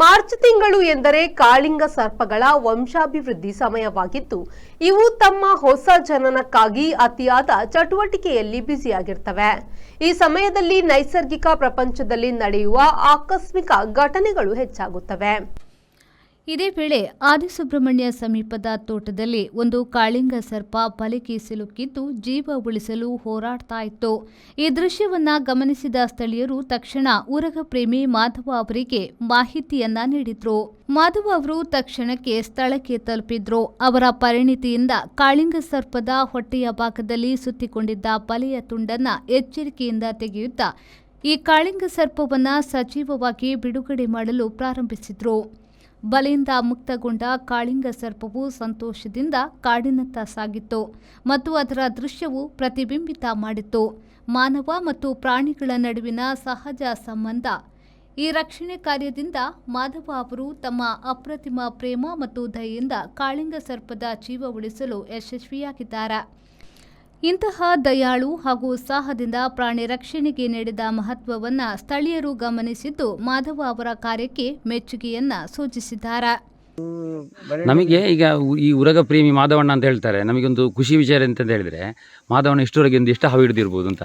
March ತಿಂಗಳು ಎಂದರೆ ಕಾಳಿಂಗ ಸರ್ಪಗಳ ವಂಶಾಭಿವೃದ್ಧಿ ಸಮಯವಾಗಿದ್ದು, ಇವು ತಮ್ಮ ಹೊಸ ಜನನಕ್ಕಾಗಿ ಅತಿಯಾದ ಚಟುವಟಿಕೆಯಲ್ಲಿ ಬ್ಯುಸಿಯಾಗಿರ್ತವೆ. ಈ ಸಮಯದಲ್ಲಿ ನೈಸರ್ಗಿಕ ಪ್ರಪಂಚದಲ್ಲಿ ನಡೆಯುವ ಆಕಸ್ಮಿಕ ಘಟನೆಗಳು ಹೆಚ್ಚಾಗುತ್ತವೆ. ಇದೇ ವೇಳೆ ಆದಿಸುಬ್ರಹ್ಮಣ್ಯ ಸಮೀಪದ ತೋಟದಲ್ಲಿ ಒಂದು ಕಾಳಿಂಗ ಸರ್ಪ ಬಲೆಗೆ ಸಿಲುಕಿದ್ದು ಜೀವ ಉಳಿಸಲು ಹೋರಾಡ್ತಾ ಇತ್ತು. ಈ ದೃಶ್ಯವನ್ನ ಗಮನಿಸಿದ ಸ್ಥಳೀಯರು ತಕ್ಷಣ ಉರಗ ಪ್ರೇಮಿ ಮಾಧವ ಅವರಿಗೆ ಮಾಹಿತಿಯನ್ನ ನೀಡಿದ್ರು. ಮಾಧವ ಅವರು ತಕ್ಷಣಕ್ಕೆ ಸ್ಥಳಕ್ಕೆ ತಲುಪಿದ್ರು. ಅವರ ಪರಿಣಿತಿಯಿಂದ ಕಾಳಿಂಗ ಸರ್ಪದ ಹೊಟ್ಟೆಯ ಭಾಗದಲ್ಲಿ ಸುತ್ತಿಕೊಂಡಿದ್ದ ಬಲೆಯ ತುಂಡನ್ನ ಎಚ್ಚರಿಕೆಯಿಂದ ತೆಗೆಯುತ್ತಾ ಈ ಕಾಳಿಂಗ ಸರ್ಪವನ್ನ ಸಜೀವವಾಗಿ ಬಿಡುಗಡೆ ಮಾಡಲು ಪ್ರಾರಂಭಿಸಿದ್ರು. ಬಲೆಯಿಂದ ಮುಕ್ತಗೊಂಡ ಕಾಳಿಂಗ ಸರ್ಪವು ಸಂತೋಷದಿಂದ ಕಾಡಿನತ್ತ ಸಾಗಿತ್ತು ಮತ್ತು ಅದರ ದೃಶ್ಯವು ಪ್ರತಿಬಿಂಬಿತ ಮಾಡಿತ್ತು. ಮಾನವ ಮತ್ತು ಪ್ರಾಣಿಗಳ ನಡುವಿನ ಸಹಜ ಸಂಬಂಧ ಈ ರಕ್ಷಣೆ ಕಾರ್ಯದಿಂದ ಮಾಧವ ಅವರು ತಮ್ಮ ಅಪ್ರತಿಮ ಪ್ರೇಮ ಮತ್ತು ದಯೆಯಿಂದ ಕಾಳಿಂಗ ಸರ್ಪದ ಜೀವ ಉಳಿಸಲು ಯಶಸ್ವಿಯಾಗಿದ್ದಾರೆ. ಇಂತಹ ದಯಾಳು ಹಾಗೂ ಉತ್ಸಾಹದಿಂದ ಪ್ರಾಣಿ ರಕ್ಷಣೆಗೆ ನೀಡಿದ ಮಹತ್ವವನ್ನು ಸ್ಥಳೀಯರು ಗಮನಿಸಿದ್ದು ಮಾಧವ ಅವರ ಕಾರ್ಯಕ್ಕೆ ಮೆಚ್ಚುಗೆಯನ್ನ ಸೂಚಿಸಿದ್ದಾರೆ. ನಮಗೆ ಈಗ ಈ ಉರಗ ಪ್ರೇಮಿ ಮಾಧವಣ್ಣ ಅಂತ ಹೇಳ್ತಾರೆ. ನಮಗೊಂದು ಖುಷಿ ವಿಚಾರ ಅಂತ ಹೇಳಿದ್ರೆ ಮಾಧವಣ್ಣ ಇಷ್ಟವರೆಗೆ ಎಷ್ಟು ಹಾವು ಹಿಡಿದಿರ್ಬೋದು ಅಂತ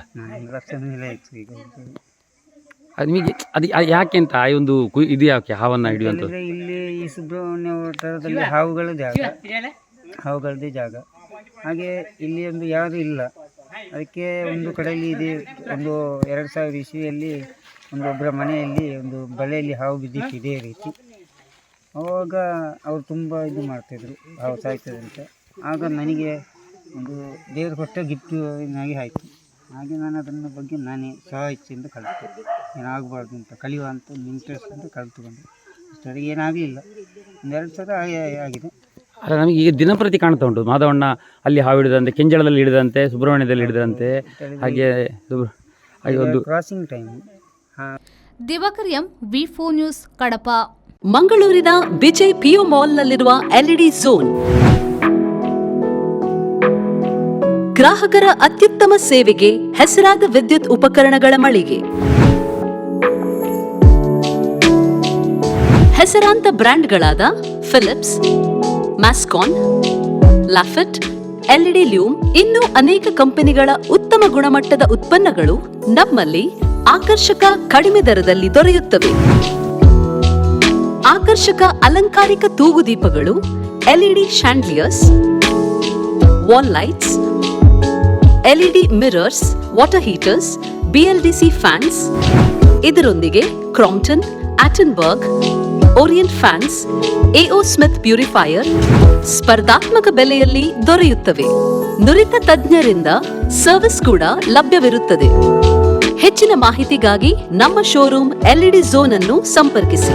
ನಿಮಗೆ ಅದು ಯಾಕೆ ಅಂತ ಒಂದು ಇದು ಯಾಕೆ ಹಾವನ್ನು ಹಿಡಿಯುವಂಥದ್ದು? ಇಲ್ಲಿ ಈ ಸುಬ್ರಹ್ಮಣ್ಯ ತರದಲ್ಲಿ ಹಾವುಗಳದ್ದೇ ಜಾಗ. ಹಾಗೆ ಇಲ್ಲಿ ಒಂದು ಯಾವುದು ಇಲ್ಲ. ಅದಕ್ಕೆ ಒಂದು ಕಡೆಯಲ್ಲಿ ಇದೆ, ಒಂದು 2000 ಇಸ್ವಿಯಲ್ಲಿ ಒಬ್ಬರ ಮನೆಯಲ್ಲಿ ಒಂದು ಬಲೆಯಲ್ಲಿ ಹಾವು ಬಿದ್ದಿತ್ತು ಇದೇ ರೀತಿ. ಆವಾಗ ಅವರು ತುಂಬ ಇದು ಮಾಡ್ತಾಯಿದ್ರು, ಹಾವು ಸಾಯ್ತದೆ ಅಂತ. ಆಗ ನನಗೆ ಒಂದು ದೇವರು ಕೊಟ್ಟ ಗಿಫ್ಟ್ ನನಗೆ ಆಯಿತು. ಹಾಗೆ ನಾನು ಅದನ್ನ ಬಗ್ಗೆ ನಾನೇ ಸಹ ಇಚ್ಛೆಯಿಂದ ಕಲಿತೆ, ಏನಾಗಬಾರ್ದು ಅಂತ ಕಲಿಯುವ ಅಂತ ಒಂದು ಇಂಟ್ರೆಸ್ಟ್ ಅಂತ ಕಲಿತುಕೊಂಡೆ. ಅಷ್ಟೊತ್ತಿಗೆ ಏನಾಗಲಿಲ್ಲ, 1-2 ಸಲ ಆಗಿದೆ. ಅಲ್ಲ, ನಮಗೆ ಈಗ ದಿನಪ್ರತಿ ಕಾಣ್ತಾ ಉಂಟು ಮಾಧವಣ್ಣ ಅಲ್ಲಿ ಹಾವು ಹಿಡಿದಂತೆ, ಕೆಂಜಳದಲ್ಲಿ ಹಿಡಿದಂತೆ, ಸುಬ್ರಹ್ಮಣ್ಯದಲ್ಲಿ ಹಿಡಿದಂತೆ, ಹಾಗೆ ಒಂದು ಕ್ರಾಸಿಂಗ್ ಟೈಮ್. ದಿವಾಕರ್ ಎಂ, ವಿ4 ನ್ಯೂಸ್, ಕಡಪ. ಮಂಗಳೂರಿನ ವಿಜಯ್ ಪಿಯು ಮಾಲ್ನಲ್ಲಿರುವ ಎಲ್ಇಡಿ ಝೋನ್ ಗ್ರಾಹಕರ ಅತ್ಯುತ್ತಮ ಸೇವೆಗೆ ಹೆಸರಾದ ವಿದ್ಯುತ್ ಉಪಕರಣಗಳ ಮಳಿಗೆ. ಹೆಸರಾಂತ ಬ್ರ್ಯಾಂಡ್ಗಳಾದ ಫಿಲಿಪ್ಸ್, ಮ್ಯಾಸ್ಕಾನ್, ಲಾಫೆಟ್, ಎಲ್ಇಡಿ ಲ್ಯೂಮ್ ಇನ್ನೂ ಅನೇಕ ಕಂಪನಿಗಳ ಉತ್ತಮ ಗುಣಮಟ್ಟದ ಉತ್ಪನ್ನಗಳು ನಮ್ಮಲ್ಲಿ ಆಕರ್ಷಕ ಕಡಿಮೆ ದರದಲ್ಲಿ ದೊರೆಯುತ್ತವೆ. ಆಕರ್ಷಕ ಅಲಂಕಾರಿಕ ತೂಗುದೀಪಗಳು, LED chandeliers, wall lights, LED mirrors, water heaters, BLDC fans, ಇದರೊಂದಿಗೆ Crompton, Atomberg, Orient fans, AO Smith purifier ಸ್ಪರ್ಧಾತ್ಮಕ ಬೆಲೆಯಲ್ಲಿ ದೊರೆಯುತ್ತವೆ. ನುರಿತ ತಜ್ಞರಿಂದ ಸರ್ವಿಸ್ ಕೂಡ ಲಭ್ಯವಿರುತ್ತದೆ. ಹೆಚ್ಚಿನ ಮಾಹಿತಿಗಾಗಿ ನಮ್ಮ ಶೋರೂಮ್ ಎಲ್ಇಡಿ ಝೋನ್ ಅನ್ನು ಸಂಪರ್ಕಿಸಿ.